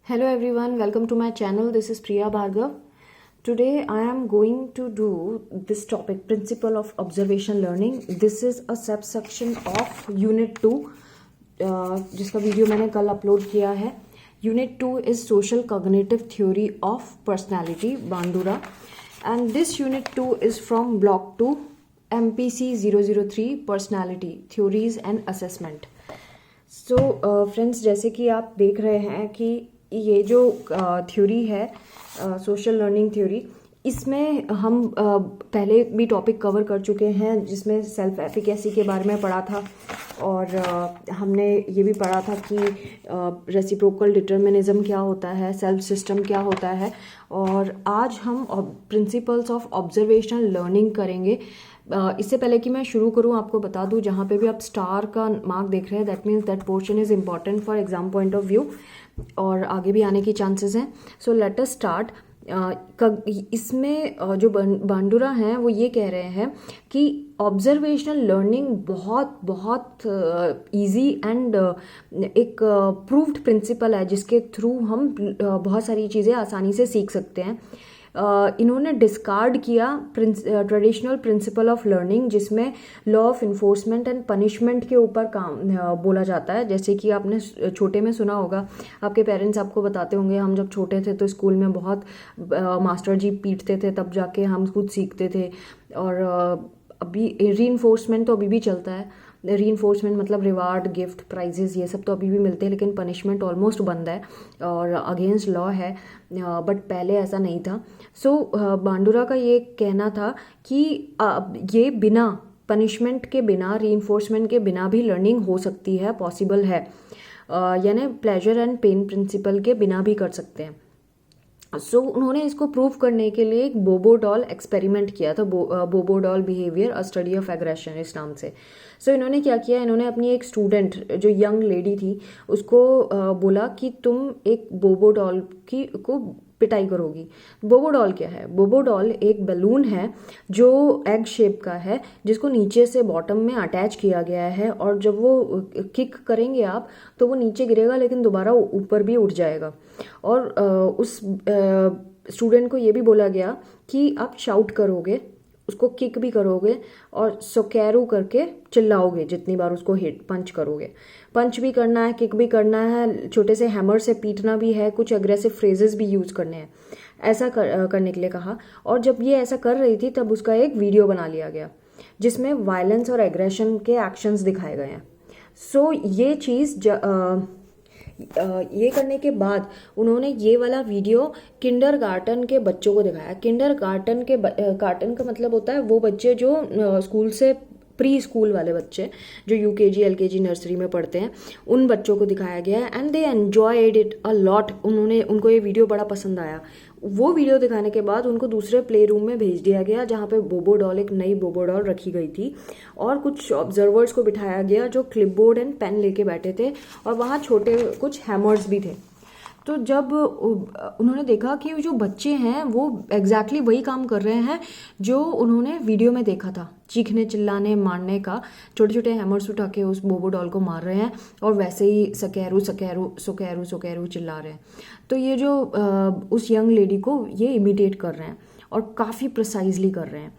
Hello everyone, welcome to my channel. This is Priya Bhargav. Today I am going to do this topic, Principle of Observation Learning. This is a subsection of Unit 2, जिसका video मैंने कल upload किया है. Unit 2 is Social Cognitive Theory of Personality, Bandura. And this Unit 2 is from Block 2, MPC 003, Personality, Theories and Assessment. So friends, जैसे कि आप देख रहे हैं कि ये जो थ्योरी है सोशल लर्निंग थ्योरी, इसमें हम पहले भी टॉपिक कवर कर चुके हैं जिसमें सेल्फ एफिकेसी के बारे में पढ़ा था. और हमने ये भी पढ़ा था कि रेसिप्रोकल डिटर्मिनिज्म क्या होता है, सेल्फ सिस्टम क्या होता है. और आज हम प्रिंसिपल्स ऑफ ऑब्जर्वेशनल लर्निंग करेंगे. इससे पहले कि मैं शुरू करूं, आपको बता दूं, जहाँ पे भी आप स्टार का मार्क देख रहे हैं, that means that portion is important for exam point of view और आगे भी आने की चांसेस हैं. So let us start. इसमें जो बांडुरा हैं वो ये कह रहे हैं कि ऑब्जर्वेशनल लर्निंग बहुत बहुत इजी एंड एक प्रूव्ड प्रिंसिपल है जिसके थ्रू हम बहुत सारी चीज़ें आसानी से सीख सकते हैं. इन्होंने डिस्कार्ड किया ट्रेडिशनल प्रिंसिपल ऑफ लर्निंग जिसमें law of enforcement and punishment के ऊपर काम बोला जाता है. जैसे कि आपने छोटे में सुना होगा, आपके पेरेंट्स आपको बताते होंगे, हम जब छोटे थे तो स्कूल में बहुत मास्टर जी पीटते थे, तब जाके हम कुछ सीखते थे. और अभी री-इन्फोर्समेंट तो अभी भी चलता है. री-इन्फोर्समेंट मतलब रिवार्ड, गिफ्ट, प्राइजेस, ये सब तो अभी भी मिलते हैं, लेकिन पनिशमेंट ऑलमोस्ट बंद है और अगेंस्ट लॉ है. बट पहले ऐसा नहीं था. सो बांडुरा का ये कहना था कि ये बिना पनिशमेंट के, बिना री-इन्फोर्समेंट के बिना भी लर्निंग हो सकती है, पॉसिबल है. यानी प्लेजर एंड पेन प्रिंसिपल के बिना भी कर सकते हैं. सो उन्होंने इसको प्रूव करने के लिए एक बोबो डॉल एक्सपेरिमेंट किया था. बोबो doll behaviour a study of aggression इस नाम से. सो इन्होंने क्या किया, इन्होंने अपनी एक स्टूडेंट जो यंग लेडी थी उसको बोला कि तुम एक बोबो डॉल को पिटाई करोगी. बोबो डॉल क्या है? बोबो डॉल एक बैलून है जो एग शेप का है, जिसको नीचे से बॉटम में अटैच किया गया है. और जब वो किक करेंगे आप तो वो नीचे गिरेगा, लेकिन दोबारा ऊपर भी उठ जाएगा. और उस स्टूडेंट को ये भी बोला गया कि आप शाउट करोगे, उसको किक भी करोगे और सोकैरू करके चिल्लाओगे जितनी बार उसको हिट पंच करोगे. पंच भी करना है, किक भी करना है, छोटे से हैमर से पीटना भी है, कुछ अग्रेसिव फ्रेजेस भी यूज़ करने हैं. ऐसा करने के लिए कहा. और जब ये ऐसा कर रही थी तब उसका एक वीडियो बना लिया गया जिसमें वायलेंस और एग्रेशन के एक्शंस दिखाए गए हैं. सो ये चीज़ ये करने के बाद उन्होंने ये वाला वीडियो किंडरगार्टन के बच्चों को दिखाया. किंडरगार्टन गार्टन का मतलब होता है वो बच्चे जो स्कूल से प्री स्कूल वाले बच्चे जो यूकेजी, एलकेजी, नर्सरी में पढ़ते हैं, उन बच्चों को दिखाया गया. And they enjoyed it a lot. उनको ये वीडियो बड़ा पसंद आया. वो वीडियो दिखाने के बाद उनको दूसरे प्ले रूम में भेज दिया गया जहाँ पे बोबो डॉल, एक नई बोबो डॉल रखी गई थी. और कुछ ऑब्जर्वर्स को बिठाया गया जो क्लिपबोर्ड एंड पेन लेके बैठे थे, और वहाँ छोटे कुछ हैमर्स भी थे. तो जब उन्होंने देखा कि जो बच्चे हैं वो एग्जैक्टली वही काम कर रहे हैं जो उन्होंने वीडियो में देखा था, चीखने, चिल्लाने, मारने का, छोटे छोटे हैमर्स उठा के उस बोबो डॉल को मार रहे हैं और वैसे ही सकैरू सकैरू सुकैरू सुकैरू चिल्ला रहे हैं. तो ये जो उस यंग लेडी को ये इमिटेट कर रहे हैं और काफ़ी प्रिसाइजली कर रहे हैं,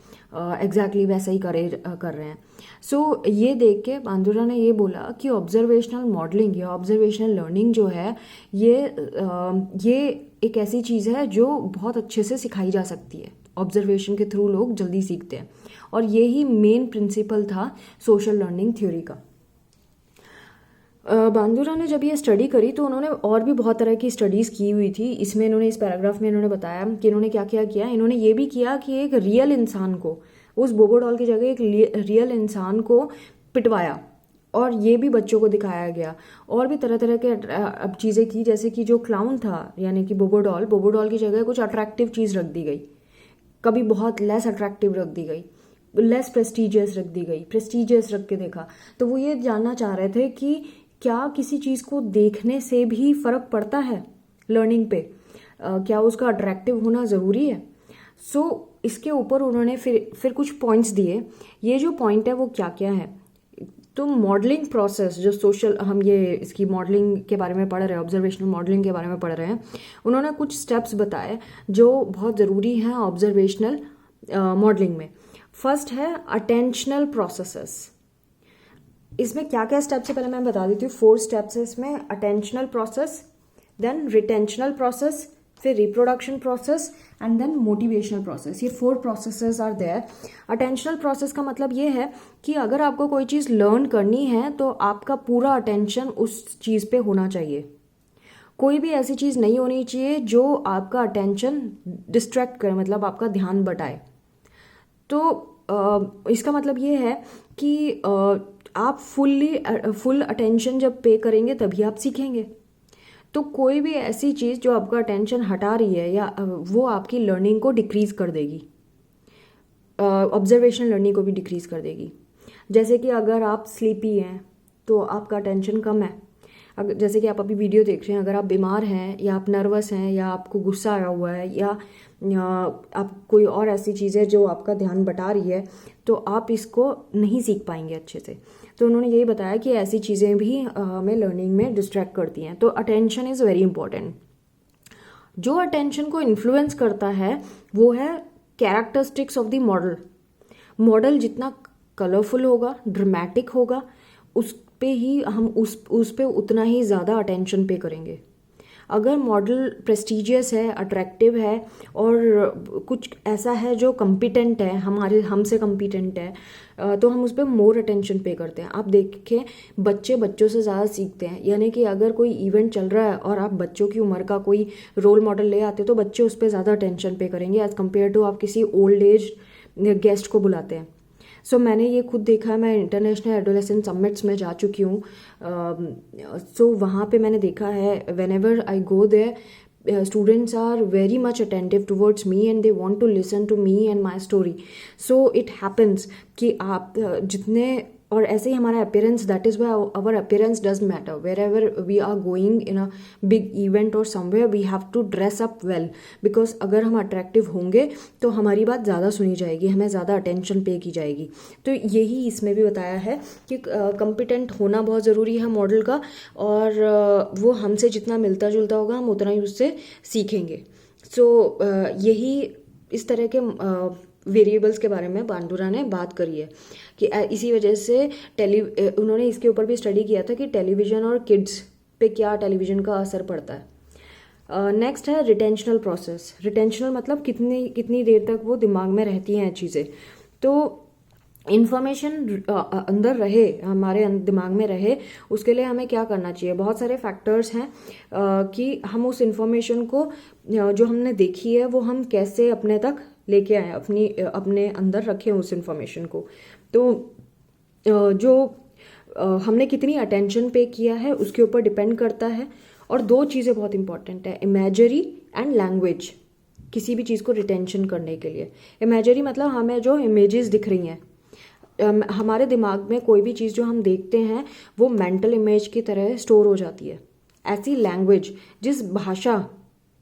एग्जैक्टली वैसा ही कर रहे हैं. सो ये देख के बांदुरा ने ये बोला कि ऑब्जर्वेशनल मॉडलिंग या ऑब्जर्वेशनल लर्निंग जो है ये एक ऐसी चीज़ है जो बहुत अच्छे से सिखाई जा सकती है. ऑब्जर्वेशन के थ्रू लोग जल्दी सीखते हैं और यही मेन प्रिंसिपल था सोशल लर्निंग थ्योरी का. बांदुरा ने जब ये स्टडी करी तो उन्होंने और भी बहुत तरह की स्टडीज़ की हुई थी. इसमें इन्होंने, इस पैराग्राफ में इन्होंने बताया कि इन्होंने क्या क्या किया. इन्होंने ये भी किया कि एक रियल इंसान को, उस बोबो डॉल की जगह एक रियल इंसान को पिटवाया और ये भी बच्चों को दिखाया गया. और भी तरह तरह के अब चीज़ें की, जैसे कि जो क्लाउन था यानी कि बोबो डॉल की जगह कुछ अट्रैक्टिव चीज़ रख दी गई, कभी बहुत लेस अट्रैक्टिव रख दी गई, लेस प्रेस्टिजियस रख दी गई, प्रेस्टिजियस रख के देखा. तो वो ये जानना चाह रहे थे कि क्या किसी चीज़ को देखने से भी फ़र्क पड़ता है लर्निंग पे, क्या उसका अट्रैक्टिव होना ज़रूरी है. सो इसके ऊपर उन्होंने फिर कुछ पॉइंट्स दिए. ये जो पॉइंट है वो क्या क्या है, तो मॉडलिंग प्रोसेस जो सोशल, हम ये इसकी मॉडलिंग के बारे में पढ़ रहे हैं, ऑब्जर्वेशनल मॉडलिंग के बारे में पढ़ रहे हैं, उन्होंने कुछ स्टेप्स बताए जो बहुत ज़रूरी हैं ऑब्जर्वेशनल मॉडलिंग में। फर्स्ट है अटेंशनल प्रोसेसेस। इसमें क्या क्या स्टेप्स है पहले मैं बता देती हूँ। 4 स्टेप्स है इसमें। Attentional process, then retentional process, फिर reproduction process and then motivational process. ये 4 processes are there. Attentional process का मतलब ये है कि अगर आपको कोई चीज़ लर्न करनी है तो आपका पूरा अटेंशन उस चीज़ पे होना चाहिए। कोई भी ऐसी चीज़ नहीं होनी चाहिए जो आपका अटेंशन डिस्ट्रैक्ट करे, मतलब आपका ध्यान बटाए। तो इसका मतलब ये है कि आप फुल अटेंशन जब पे करेंगे तभी आप सीखेंगे। तो कोई भी ऐसी चीज़ जो आपका अटेंशन हटा रही है या वो आपकी लर्निंग को डिक्रीज़ कर देगी, ऑब्जर्वेशनल लर्निंग को भी डिक्रीज़ कर देगी। जैसे कि अगर आप स्लीपी हैं तो आपका अटेंशन कम है। अगर जैसे कि आप अभी वीडियो देख रहे हैं, अगर आप बीमार हैं या आप नर्वस हैं या आपको गुस्सा आया हुआ है या आप कोई और ऐसी चीज़ है जो आपका ध्यान बटा रही है, तो आप इसको नहीं सीख पाएंगे अच्छे से। तो उन्होंने यही बताया कि ऐसी चीज़ें भी हमें लर्निंग में डिस्ट्रैक्ट करती हैं। तो अटेंशन इज़ वेरी इंपॉर्टेंट। जो अटेंशन को इन्फ्लुएंस करता है वो है characteristics of the model. Model जितना कलरफुल होगा, ड्रामेटिक होगा, उस पे ही हम उस पे उतना ही ज़्यादा अटेंशन पे करेंगे। अगर मॉडल प्रेस्टिजियस है, अट्रैक्टिव है और कुछ ऐसा है जो कम्पिटेंट है, हमसे कम्पिटेंट है, तो हम उस पर मोर अटेंशन पे करते हैं। आप देखें, बच्चे बच्चों से ज़्यादा सीखते हैं। यानी कि अगर कोई इवेंट चल रहा है और आप बच्चों की उम्र का कोई रोल मॉडल ले आते तो बच्चे उस पर ज़्यादा अटेंशन पे करेंगे एज़ कम्पेयर टू आप किसी ओल्ड एज गेस्ट को बुलाते हैं। सो मैंने ये खुद देखा है। मैं इंटरनेशनल एडोलेसेंट समिट्स में जा चुकी हूँ। सो वहाँ पे मैंने देखा है, whenever I go there students are very much attentive towards me and they want to listen to me and my story. So it happens कि आप जितने, और ऐसे ही हमारा appearance, that is why our appearance does matter. Wherever we are going in a big event और somewhere we have to dress up well, because अगर हम अट्रैक्टिव होंगे तो हमारी बात ज़्यादा सुनी जाएगी, हमें ज़्यादा अटेंशन पे की जाएगी। तो यही इसमें भी बताया है कि कॉम्पिटेंट होना बहुत ज़रूरी है मॉडल का, और वो हमसे जितना मिलता जुलता होगा हम उतना ही उससे सीखेंगे। सो यही इस तरह के वेरिएबल्स के बारे में बांडुरा ने बात करी है कि इसी वजह से उन्होंने इसके ऊपर भी स्टडी किया था कि टेलीविज़न और किड्स पे क्या टेलीविज़न का असर पड़ता है। नेक्स्ट है रिटेंशनल प्रोसेस। रिटेंशनल मतलब कितनी देर तक वो दिमाग में रहती हैं चीज़ें। तो इन्फॉर्मेशन अंदर रहे, हमारे दिमाग में रहे, उसके लिए हमें क्या करना चाहिए। बहुत सारे फैक्टर्स हैं कि हम उस इन्फॉर्मेशन को जो हमने देखी है वो हम कैसे अपने तक लेके आए, अपने अंदर रखें उस इन्फॉर्मेशन को। तो जो हमने कितनी अटेंशन पे किया है उसके ऊपर डिपेंड करता है। और 2 चीज़ें बहुत इंपॉर्टेंट है, इमेजरी एंड लैंग्वेज, किसी भी चीज़ को रिटेंशन करने के लिए। इमेजरी मतलब हमें जो इमेजेस दिख रही हैं, हमारे दिमाग में कोई भी चीज़ जो हम देखते हैं वो मेंटल इमेज की तरह स्टोर हो जाती है। ऐसी लैंग्वेज, जिस भाषा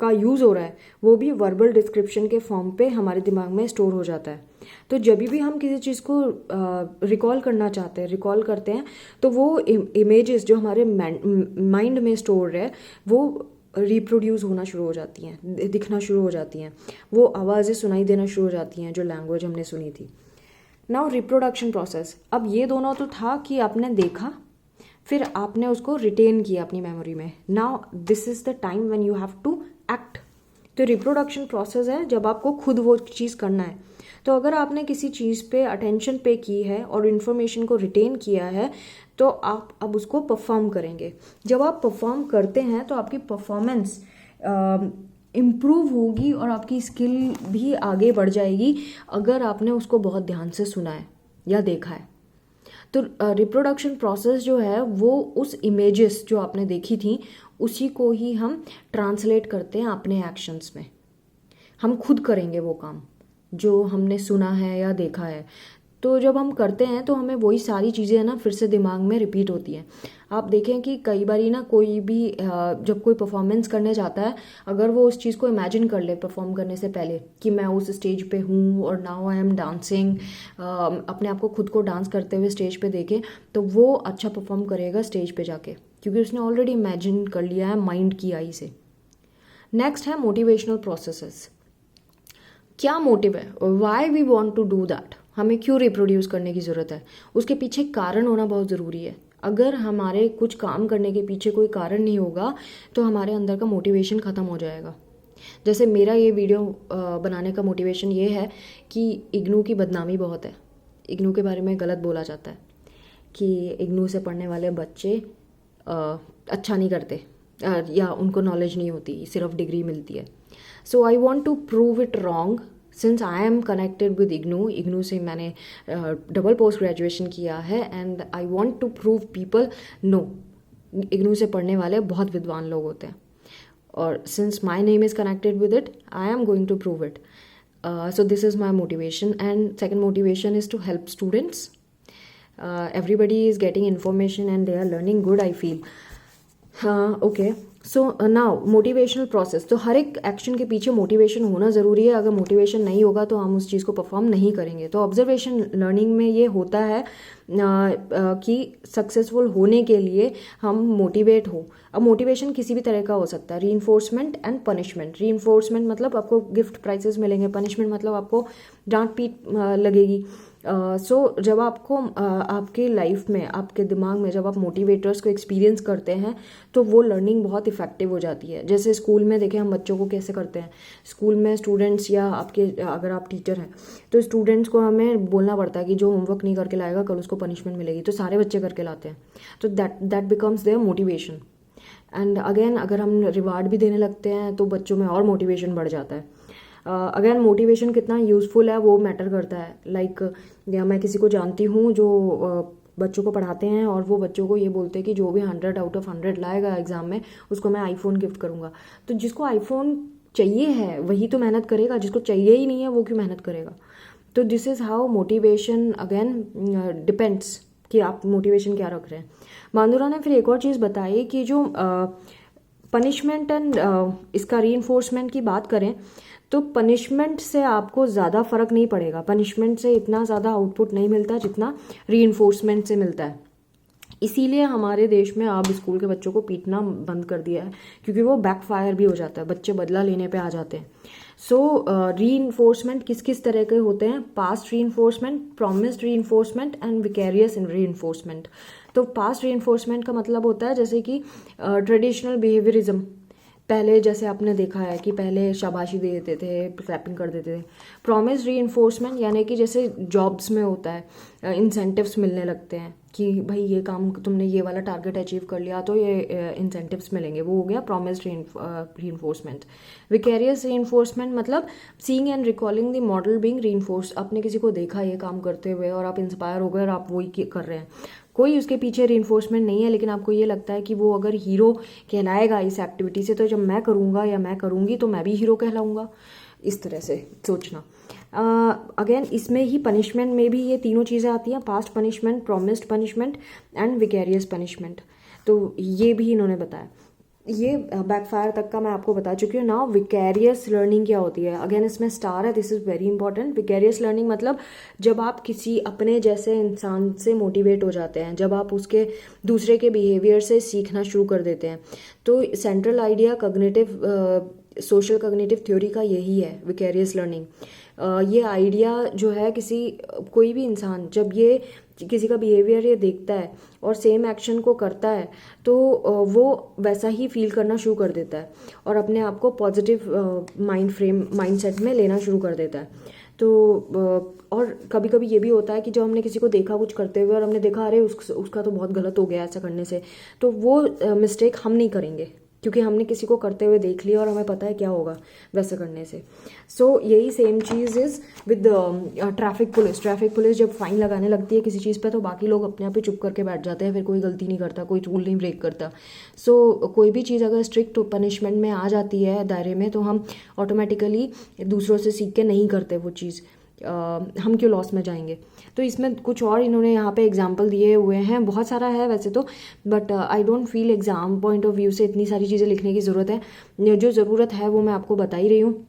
का यूज़ हो रहा है वो भी वर्बल डिस्क्रिप्शन के फॉर्म पे हमारे दिमाग में स्टोर हो जाता है। तो जब भी हम किसी चीज़ को रिकॉल करना चाहते हैं, रिकॉल करते हैं, तो वो इमेजेस जो हमारे माइंड में स्टोर है वो रिप्रोड्यूस होना शुरू हो जाती हैं, दिखना शुरू हो जाती हैं, वो आवाज़ें सुनाई देना शुरू हो जाती हैं जो लैंग्वेज हमने सुनी थी। Now reproduction process. अब ये दोनों तो था कि आपने देखा, फिर आपने उसको रिटेन किया अपनी मेमोरी में। Now this is the time when you have to act. तो रिप्रोडक्शन प्रोसेस है जब आपको खुद वो चीज़ करना है। तो अगर आपने किसी चीज़ पे अटेंशन पे की है और इन्फॉर्मेशन को रिटेन किया है तो आप अब उसको परफॉर्म करेंगे। जब आप परफॉर्म करते हैं तो आपकी परफॉर्मेंस इम्प्रूव होगी और आपकी स्किल भी आगे बढ़ जाएगी अगर आपने उसको बहुत ध्यान से सुना है या देखा है। तो रिप्रोडक्शन प्रोसेस जो है वो उस इमेजेस जो आपने देखी थी उसी को ही हम ट्रांसलेट करते हैं अपने एक्शंस में। हम खुद करेंगे वो काम जो हमने सुना है या देखा है। तो जब हम करते हैं तो हमें वही सारी चीज़ें है ना फिर से दिमाग में रिपीट होती हैं। आप देखें कि कई बारी ना कोई भी जब कोई परफॉर्मेंस करने जाता है, अगर वो उस चीज़ को इमेजिन कर ले परफॉर्म करने से पहले कि मैं उस स्टेज पे हूँ और नाउ आई एम डांसिंग, अपने आप को खुद को डांस करते हुए स्टेज पे देखे, तो वो अच्छा परफॉर्म करेगा स्टेज पे जाके, क्योंकि उसने ऑलरेडी इमेजिन कर लिया है माइंड की आई से। नेक्स्ट है मोटिवेशनल प्रोसेसेस। क्या मोटिव है, why we want to do that, हमें क्यों रिप्रोड्यूस करने की ज़रूरत है, उसके पीछे कारण होना बहुत ज़रूरी है। अगर हमारे कुछ काम करने के पीछे कोई कारण नहीं होगा तो हमारे अंदर का मोटिवेशन ख़त्म हो जाएगा। जैसे मेरा ये वीडियो बनाने का मोटिवेशन ये है कि इग्नू की बदनामी बहुत है, इग्नू के बारे में गलत बोला जाता है कि इग्नू से पढ़ने वाले बच्चे अच्छा नहीं करते, या उनको नॉलेज नहीं होती, सिर्फ डिग्री मिलती है। So I want to prove it wrong since I am connected with IGNOU से मैंने डबल पोस्ट ग्रेजुएशन किया है, and I want to prove people no, IGNOU से पढ़ने वाले बहुत विद्वान लोग होते हैं, और since my name is connected with it I am going to prove it. So this is my motivation, and second motivation is to help students. Everybody is getting information and they are learning good, I feel. Okay, so now motivational process. तो हर एक action के पीछे motivation होना ज़रूरी है, अगर motivation नहीं होगा तो हम उस चीज़ को परफॉर्म नहीं करेंगे। तो ऑब्जर्वेशन लर्निंग में ये होता है कि सक्सेसफुल होने के लिए हम मोटिवेट हो। अब मोटिवेशन किसी भी तरह का हो सकता है, रीइंफोर्समेंट एंड पनिशमेंट। रीइंफोर्समेंट मतलब आपको गिफ्ट प्राइजेस मिलेंगे, पनिशमेंट मतलब आपको डांट पीट लगेगी। सो जब आपको आपके लाइफ में, आपके दिमाग में जब आप मोटिवेटर्स को एक्सपीरियंस करते हैं तो वो लर्निंग बहुत इफेक्टिव हो जाती है। जैसे स्कूल में देखें हम बच्चों को कैसे करते हैं, स्कूल में स्टूडेंट्स या आपके अगर आप टीचर हैं तो स्टूडेंट्स को हमें बोलना पड़ता है कि जो होमवर्क नहीं करके लाएगा कल उसको पनिशमेंट मिलेगी, तो सारे बच्चे करके लाते हैं, तो that becomes their motivation. And again अगर हम रिवार्ड भी देने लगते हैं तो बच्चों में और मोटिवेशन बढ़ जाता है। अगेन मोटिवेशन कितना यूज़फुल है वो मैटर करता है। लाइक या मैं किसी को जानती हूँ जो बच्चों को पढ़ाते हैं और वो बच्चों को ये बोलते हैं कि जो भी 100 आउट ऑफ 100 लाएगा एग्ज़ाम में उसको मैं आईफोन गिफ्ट करूँगा। तो जिसको आईफोन चाहिए है वही तो मेहनत करेगा, जिसको चाहिए ही नहीं है वो क्यों मेहनत करेगा। तो this is how motivation again depends कि आप मोटिवेशन क्या रख रहे हैं। बांदुरा ने फिर एक और चीज़ बताई कि जो पनिशमेंट एंड इसका रीइंफोर्समेंट की बात करें तो पनिशमेंट से आपको ज़्यादा फ़र्क नहीं पड़ेगा, पनिशमेंट से इतना ज़्यादा आउटपुट नहीं मिलता जितना रीइंफोर्समेंट से मिलता है। इसीलिए हमारे देश में अब स्कूल के बच्चों को पीटना बंद कर दिया है, क्योंकि वो बैकफायर भी हो जाता है, बच्चे बदला लेने पे आ जाते हैं। सो रीइंफोर्समेंट किस किस तरह के होते हैं, past reinforcement, promised reinforcement and vicarious reinforcement. तो पास्ट रीइंफोर्समेंट का मतलब होता है जैसे कि ट्रेडिशनल बिहेवियरिज्म, पहले जैसे आपने देखा है कि पहले शाबाशी दे देते थे, क्लैपिंग कर देते थे। प्रॉमिस रीइंफोर्समेंट यानी कि जैसे जॉब्स में होता है, इंसेंटिव्स मिलने लगते हैं कि भाई ये काम तुमने ये वाला टारगेट अचीव कर लिया तो ये इंसेंटिव्स मिलेंगे, वो हो गया प्रॉमिस रीइंफोर्समेंट। विकेरियस रीइंफोर्समेंट मतलब seeing and recalling the model being reinforced, आपने किसी को देखा ये काम करते हुए और आप इंस्पायर हो गए और आप वही कर रहे हैं, कोई उसके पीछे रीइंफोर्समेंट नहीं है, लेकिन आपको ये लगता है कि वो अगर हीरो कहलाएगा इस एक्टिविटी से तो जब मैं करूँगा या मैं करूँगी तो मैं भी हीरो कहलाऊँगा, इस तरह से सोचना। अगेन इसमें ही पनिशमेंट में भी ये तीनों चीज़ें आती हैं, past punishment, promised punishment and vicarious punishment. तो ये भी इन्होंने बताया, ये बैकफायर तक का मैं आपको बता चुकी हूँ। नाउ विकेरियस लर्निंग क्या होती है, अगेन इसमें स्टार है, this is very important. Vicarious learning मतलब जब आप किसी अपने जैसे इंसान से मोटिवेट हो जाते हैं, जब आप उसके दूसरे के बिहेवियर से सीखना शुरू कर देते हैं। तो central idea cognitive social cognitive theory का यही है, विकेरियस लर्निंग। ये आइडिया जो है कोई भी इंसान जब ये किसी का बिहेवियर ये देखता है और सेम एक्शन को करता है तो वो वैसा ही फील करना शुरू कर देता है और अपने आप को पॉजिटिव माइंडसेट में लेना शुरू कर देता है। तो और कभी कभी ये भी होता है कि जब हमने किसी को देखा कुछ करते हुए और हमने देखा अरे उसका तो बहुत गलत हो गया ऐसा करने से, तो वो मिस्टेक हम नहीं करेंगे क्योंकि हमने किसी को करते हुए देख लिया और हमें पता है क्या होगा वैसे करने से। सो यही same cheese is with traffic police जब फाइन लगाने लगती है किसी चीज़ पे तो बाकी लोग अपने आप ही चुप करके बैठ जाते हैं, फिर कोई गलती नहीं करता, कोई रूल नहीं ब्रेक करता। सो कोई भी चीज़ अगर स्ट्रिक्ट पनिशमेंट में आ जाती है दायरे में तो हम ऑटोमेटिकली दूसरों से सीख के नहीं करते वो चीज़। हम क्यों लॉस में जाएंगे। तो इसमें कुछ और इन्होंने यहाँ पे एग्जांपल दिए हुए हैं, बहुत सारा है वैसे तो, but I don't feel exam point of view से इतनी सारी चीज़ें लिखने की ज़रूरत है। जो ज़रूरत है वो मैं आपको बता ही रही हूँ।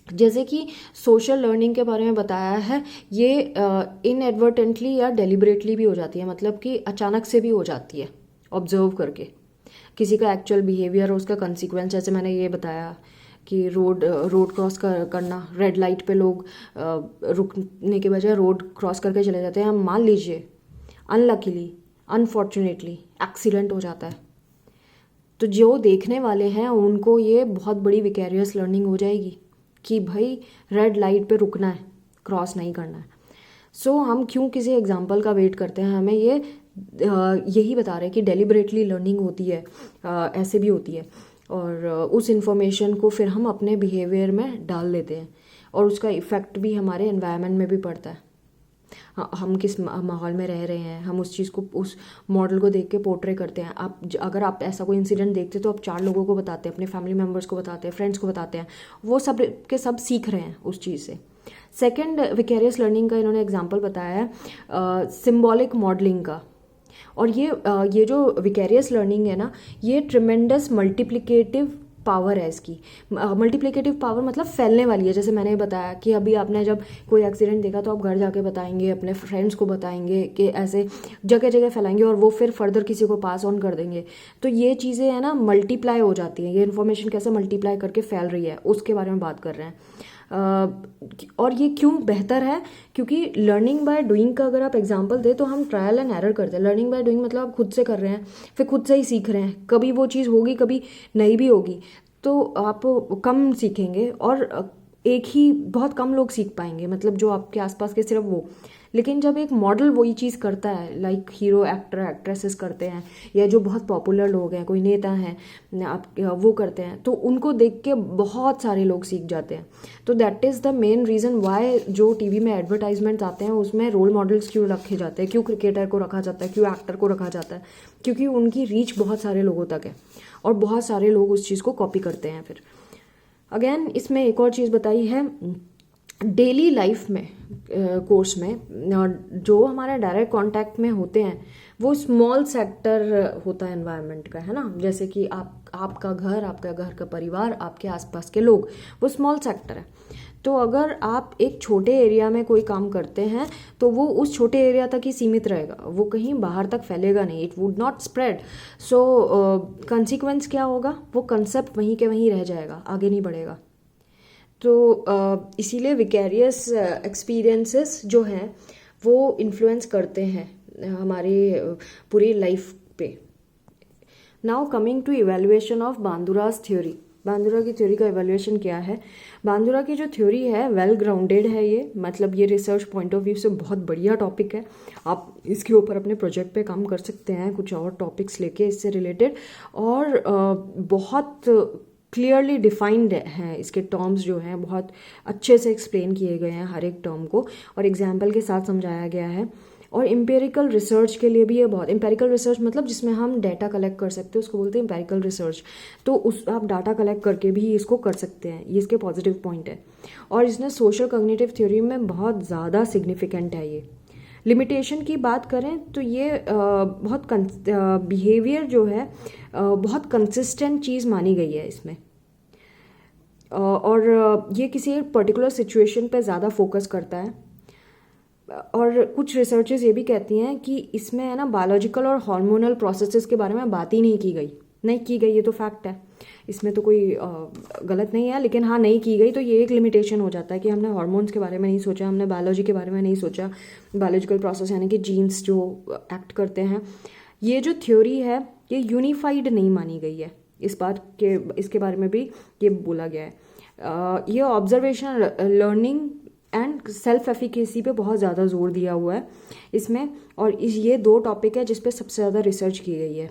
जैसे कि सोशल लर्निंग के बारे में बताया है, ये इनएडवर्टेंटली या डेलिबरेटली भी हो जाती है, मतलब कि अचानक से भी हो जाती है ऑब्जर्व करके किसी का एक्चुअल बिहेवियर और उसका कंसिक्वेंस। जैसे मैंने ये बताया कि रोड क्रॉस करना, रेड लाइट पे लोग रुकने के बजाय रोड क्रॉस करके चले जाते हैं। मान लीजिए अनलकीली, अनफॉर्चुनेटली एक्सीडेंट हो जाता है, तो जो देखने वाले हैं उनको ये बहुत बड़ी विकेरियस लर्निंग हो जाएगी कि भाई रेड लाइट पे रुकना है, क्रॉस नहीं करना है। सो हम क्यों किसी एग्जाम्पल का वेट करते हैं, हमें ये यही बता रहे हैं कि डेलिबरेटली लर्निंग होती है, ऐसे भी होती है, और उस इंफॉर्मेशन को फिर हम अपने बिहेवियर में डाल लेते हैं और उसका इफ़ेक्ट भी हमारे एनवायरनमेंट में भी पड़ता है। हम किस माहौल में रह रहे हैं, हम उस चीज़ को, उस मॉडल को देख के पोर्ट्रे करते हैं। अगर आप ऐसा कोई इंसिडेंट देखते तो आप 4 लोगों को बताते हैं, अपने फैमिली मेम्बर्स को बताते हैं, फ्रेंड्स को बताते हैं, वो सब के सब सीख रहे हैं उस चीज़ से। सेकेंड विकेरियस लर्निंग का इन्होंने एग्जाम्पल बताया है सिम्बॉलिक मॉडलिंग का। और ये जो विकेरियस लर्निंग है ना, ये ट्रिमेंडस मल्टीप्लिकेटिव पावर है इसकी। मल्टीप्लिकेटिव पावर मतलब फैलने वाली है। जैसे मैंने बताया कि अभी आपने जब कोई एक्सीडेंट देखा तो आप घर जाके बताएंगे, अपने फ्रेंड्स को बताएंगे, कि ऐसे जगह जगह फैलाएंगे और वो फिर फर्दर किसी को पास ऑन कर देंगे। तो ये चीज़ें हैं ना, मल्टीप्लाई हो जाती हैं। ये इन्फॉर्मेशन कैसे मल्टीप्लाई करके फैल रही है उसके बारे में बात कर रहे हैं। और ये क्यों बेहतर है, क्योंकि लर्निंग बाय डूइंग का अगर आप एग्जांपल दें तो हम ट्रायल एंड एरर करते हैं। लर्निंग बाय डूइंग मतलब आप खुद से कर रहे हैं, फिर खुद से ही सीख रहे हैं। कभी वो चीज़ होगी, कभी नहीं भी होगी, तो आप कम सीखेंगे और एक ही बहुत कम लोग सीख पाएंगे, मतलब जो आपके आसपास के सिर्फ वो। लेकिन जब एक मॉडल वही चीज़ करता है, लाइक हीरो एक्टर एक्ट्रेसेस करते हैं, या जो बहुत पॉपुलर लोग हैं, कोई नेता हैं, आप वो करते हैं, तो उनको देख के बहुत सारे लोग सीख जाते हैं। तो that is the main reason why जो टीवी में एडवर्टाइजमेंट आते हैं उसमें रोल मॉडल्स क्यों रखे जाते हैं, क्यों क्रिकेटर को रखा जाता है, क्यों एक्टर को रखा जाता है, क्योंकि उनकी रीच बहुत सारे लोगों तक है और बहुत सारे लोग उस चीज़ को कॉपी करते हैं। फिर अगेन इसमें एक और चीज़ बताई है, डेली लाइफ में कोर्स में जो हमारे डायरेक्ट कांटेक्ट में होते हैं वो स्मॉल सेक्टर होता है एनवायरनमेंट का, है ना। जैसे कि आपका घर का परिवार, आपके आसपास के लोग, वो स्मॉल सेक्टर है। तो अगर आप एक छोटे एरिया में कोई काम करते हैं तो वो उस छोटे एरिया तक ही सीमित रहेगा, वो कहीं बाहर तक फैलेगा नहीं, it would not spread. So consequence क्या होगा, वो कंसेप्ट वहीं के वहीं रह जाएगा, आगे नहीं बढ़ेगा। तो इसीलिए विकेरियस एक्सपीरियंसेस जो हैं वो इन्फ्लुएंस करते हैं हमारी पूरी लाइफ पे। Now coming to evaluation of Bandura's theory. Bandura की थ्योरी का इवेल्युएशन क्या है। बांदुरा की जो थ्योरी है वेल ग्राउंडेड है, ये मतलब ये रिसर्च पॉइंट ऑफ व्यू से बहुत बढ़िया टॉपिक है। आप इसके ऊपर अपने प्रोजेक्ट पे काम कर सकते हैं, कुछ और टॉपिक्स लेके इससे रिलेटेड, और बहुत क्लियरली डिफाइंड हैं इसके टर्म्स जो हैं, बहुत अच्छे से एक्सप्लेन किए गए हैं हर एक टर्म को, और एग्जाम्पल के साथ समझाया गया है। और एम्पेरिकल रिसर्च के लिए भी ये बहुत, एम्पेरिकल रिसर्च मतलब जिसमें हम डाटा कलेक्ट कर सकते हैं उसको बोलते हैं एम्पेरिकल रिसर्च। तो आप डाटा कलेक्ट करके भी इसको कर सकते हैं, ये इसके पॉजिटिव पॉइंट है। और इसने सोशल कॉग्निटिव थ्योरी में बहुत ज़्यादा सिग्निफिकेंट है ये। लिमिटेशन की बात करें तो ये बहुत बिहेवियर जो है बहुत कंसिस्टेंट चीज़ मानी गई है इसमें, और ये किसी एक पर्टिकुलर सिचुएशन पे ज़्यादा फोकस करता है। और कुछ रिसर्चेस ये भी कहती हैं कि इसमें है ना बायोलॉजिकल और हार्मोनल प्रोसेसेस के बारे में बात ही नहीं की गई, ये तो फैक्ट है, इसमें तो कोई गलत नहीं है, लेकिन हाँ नहीं की गई तो ये एक लिमिटेशन हो जाता है कि हमने हार्मोन्स के बारे में नहीं सोचा, हमने बायोलॉजी के बारे में नहीं सोचा, बायोलॉजिकल प्रोसेस यानी कि जीन्स जो एक्ट करते हैं। ये जो थ्योरी है ये यूनिफाइड नहीं मानी गई है, इसके बारे में भी ये बोला गया है। ये observation learning and self efficacy पे बहुत ज़्यादा जोर दिया हुआ है इसमें, और ये 2 टॉपिक है जिस पे सबसे ज़्यादा रिसर्च की गई है।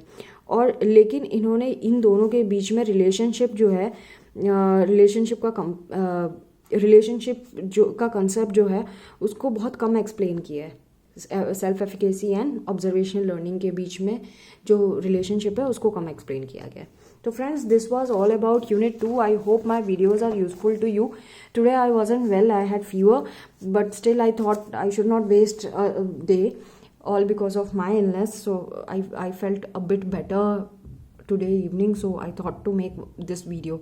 और लेकिन इन्होंने इन दोनों के बीच में रिलेशनशिप जो है, रिलेशनशिप का कंसेप्ट जो है उसको बहुत कम एक्सप्लेन किया है। Self efficacy and observational learning के बीच में जो रिलेशनशिप है उसको कम एक्सप्लेन किया गया है. So friends, this was all about Unit 2. I hope my videos are useful to you. Today I wasn't well, I had fever, but still I thought I should not waste a day all because of my illness. So I felt a bit better today evening, so I thought to make this video.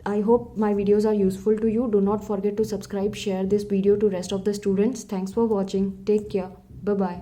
I hope my videos are useful to you. Do not forget to subscribe, share this video to rest of the students. Thanks for watching. Take care. Bye bye.